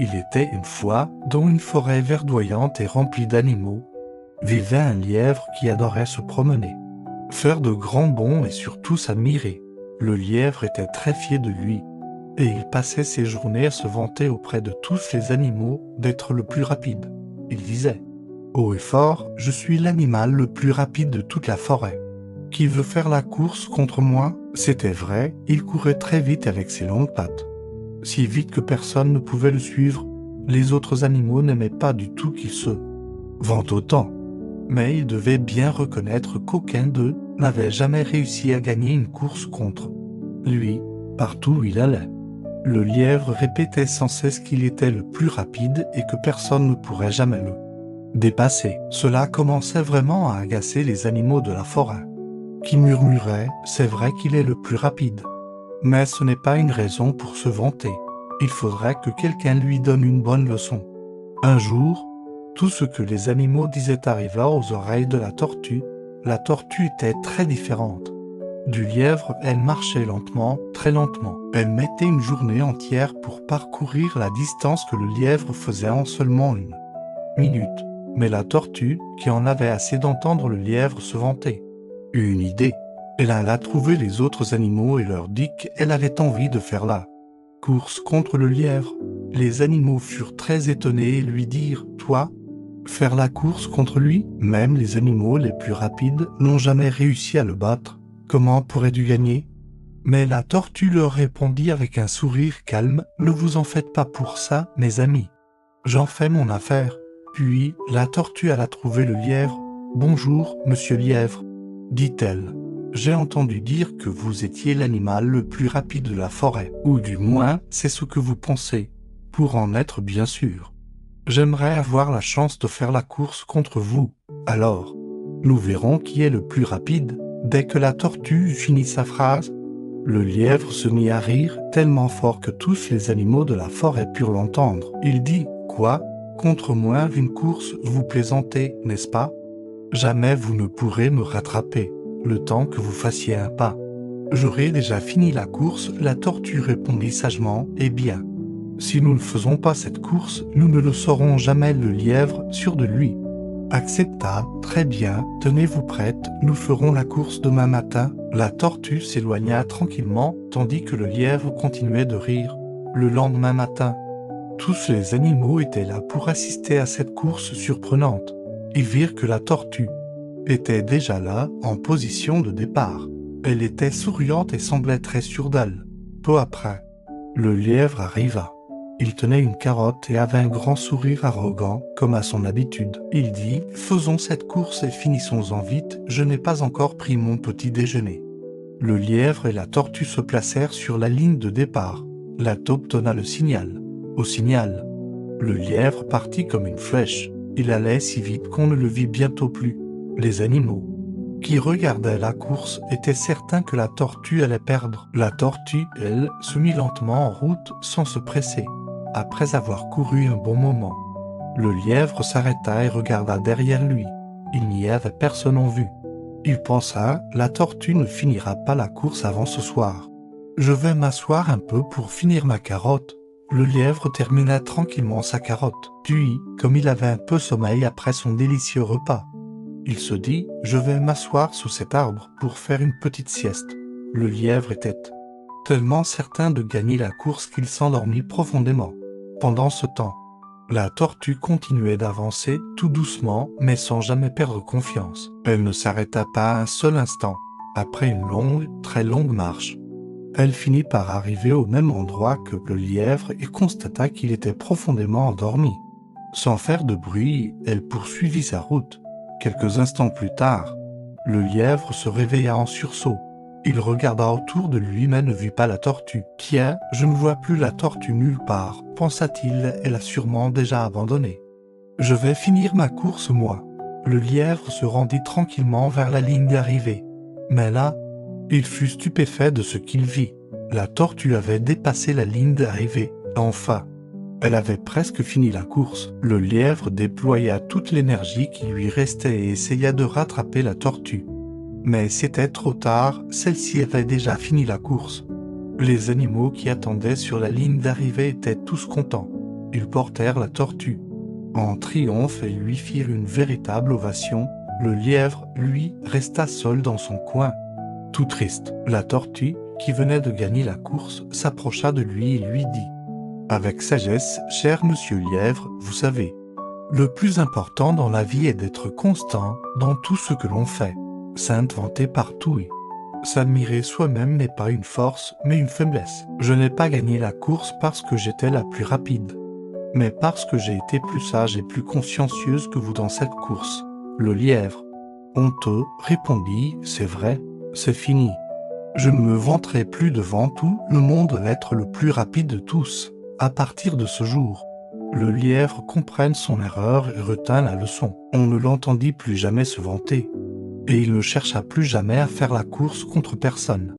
Il était une fois, dans une forêt verdoyante et remplie d'animaux, vivait un lièvre qui adorait se promener, faire de grands bonds et surtout s'admirer. Le lièvre était très fier de lui, et il passait ses journées à se vanter auprès de tous les animaux d'être le plus rapide. Il disait « Haut et fort, je suis l'animal le plus rapide de toute la forêt. Qui veut faire la course contre moi ?» C'était vrai, il courait très vite avec ses longues pattes. Si vite que personne ne pouvait le suivre, les autres animaux n'aimaient pas du tout qu'il se vante autant. Mais il devait bien reconnaître qu'aucun d'eux n'avait jamais réussi à gagner une course contre lui, partout où il allait. Le lièvre répétait sans cesse qu'il était le plus rapide et que personne ne pourrait jamais le dépasser. Cela commençait vraiment à agacer les animaux de la forêt, qui murmuraient « C'est vrai qu'il est le plus rapide ». Mais ce n'est pas une raison pour se vanter. Il faudrait que quelqu'un lui donne une bonne leçon. Un jour, tout ce que les animaux disaient arriva aux oreilles de la tortue. La tortue était très différente du lièvre. Elle marchait lentement, très lentement. Elle mettait une journée entière pour parcourir la distance que le lièvre faisait en seulement une minute. Mais la tortue, qui en avait assez d'entendre le lièvre se vanter, eut une idée. Elle alla trouver les autres animaux et leur dit qu'elle avait envie de faire la course contre le lièvre. Les animaux furent très étonnés et lui dirent « Toi, faire la course contre lui ?» Même les animaux les plus rapides n'ont jamais réussi à le battre. Comment pourrais-tu gagner ? Mais la tortue leur répondit avec un sourire calme « Ne vous en faites pas pour ça, mes amis. J'en fais mon affaire. » Puis la tortue alla trouver le lièvre. « Bonjour, monsieur lièvre, » dit-elle. « J'ai entendu dire que vous étiez l'animal le plus rapide de la forêt, ou du moins, c'est ce que vous pensez, pour en être bien sûr. J'aimerais avoir la chance de faire la course contre vous. Alors, nous verrons qui est le plus rapide. » Dès que la tortue finit sa phrase, le lièvre se mit à rire tellement fort que tous les animaux de la forêt purent l'entendre. Il dit « Quoi ? Contre moi une course, vous plaisantez, n'est-ce pas ? Jamais vous ne pourrez me rattraper. Le temps que vous fassiez un pas. J'aurai déjà fini la course. » La tortue répondit sagement « Eh bien, si nous ne faisons pas cette course, nous ne le saurons jamais. » Le lièvre, sûr de lui, accepta. « Très bien, tenez-vous prête, nous ferons la course demain matin. » La tortue s'éloigna tranquillement, tandis que le lièvre continuait de rire. Le lendemain matin, tous les animaux étaient là pour assister à cette course surprenante. Ils virent que la tortue était déjà là, en position de départ. Elle était souriante et semblait très sûre d'elle. Peu après, le lièvre arriva. Il tenait une carotte et avait un grand sourire arrogant, comme à son habitude. Il dit « Faisons cette course et finissons-en vite, je n'ai pas encore pris mon petit déjeuner. » Le lièvre et la tortue se placèrent sur la ligne de départ. La taupe donna le signal. Au signal, le lièvre partit comme une flèche. Il allait si vite qu'on ne le vit bientôt plus. Les animaux qui regardaient la course étaient certains que la tortue allait perdre. La tortue, elle, se mit lentement en route sans se presser. Après avoir couru un bon moment, le lièvre s'arrêta et regarda derrière lui. Il n'y avait personne en vue. Il pensa, la tortue ne finira pas la course avant ce soir. Je vais m'asseoir un peu pour finir ma carotte. Le lièvre termina tranquillement sa carotte. Puis, comme il avait un peu sommeil après son délicieux repas, il se dit, je vais m'asseoir sous cet arbre pour faire une petite sieste. Le lièvre était tellement certain de gagner la course qu'il s'endormit profondément. Pendant ce temps, la tortue continuait d'avancer tout doucement, mais sans jamais perdre confiance. Elle ne s'arrêta pas un seul instant. Après une longue, très longue marche, elle finit par arriver au même endroit que le lièvre et constata qu'il était profondément endormi. Sans faire de bruit, elle poursuivit sa route. Quelques instants plus tard, le lièvre se réveilla en sursaut. Il regarda autour de lui mais ne vit pas la tortue. « Tiens, je ne vois plus la tortue nulle part, pensa-t-il, elle a sûrement déjà abandonné. Je vais finir ma course moi. » Le lièvre se rendit tranquillement vers la ligne d'arrivée. Mais là, il fut stupéfait de ce qu'il vit. La tortue avait dépassé la ligne d'arrivée. Enfin, elle avait presque fini la course. Le lièvre déploya toute l'énergie qui lui restait et essaya de rattraper la tortue. Mais c'était trop tard, celle-ci avait déjà fini la course. Les animaux qui attendaient sur la ligne d'arrivée étaient tous contents. Ils portèrent la tortue en triomphe et lui firent une véritable ovation. Le lièvre, lui, resta seul dans son coin, tout triste. La tortue, qui venait de gagner la course, s'approcha de lui et lui dit « Avec sagesse, cher monsieur Lièvre, vous savez, le plus important dans la vie est d'être constant dans tout ce que l'on fait. S'inventer partout et s'admirer soi-même n'est pas une force, mais une faiblesse. Je n'ai pas gagné la course parce que j'étais la plus rapide, mais parce que j'ai été plus sage et plus consciencieuse que vous dans cette course. » Le lièvre, honteux, répondit « C'est vrai, c'est fini. Je ne me vanterai plus devant tout le monde d'être le plus rapide de tous. À partir de ce jour, le lièvre comprit son erreur et retint la leçon. On ne l'entendit plus jamais se vanter, et il ne chercha plus jamais à faire la course contre personne.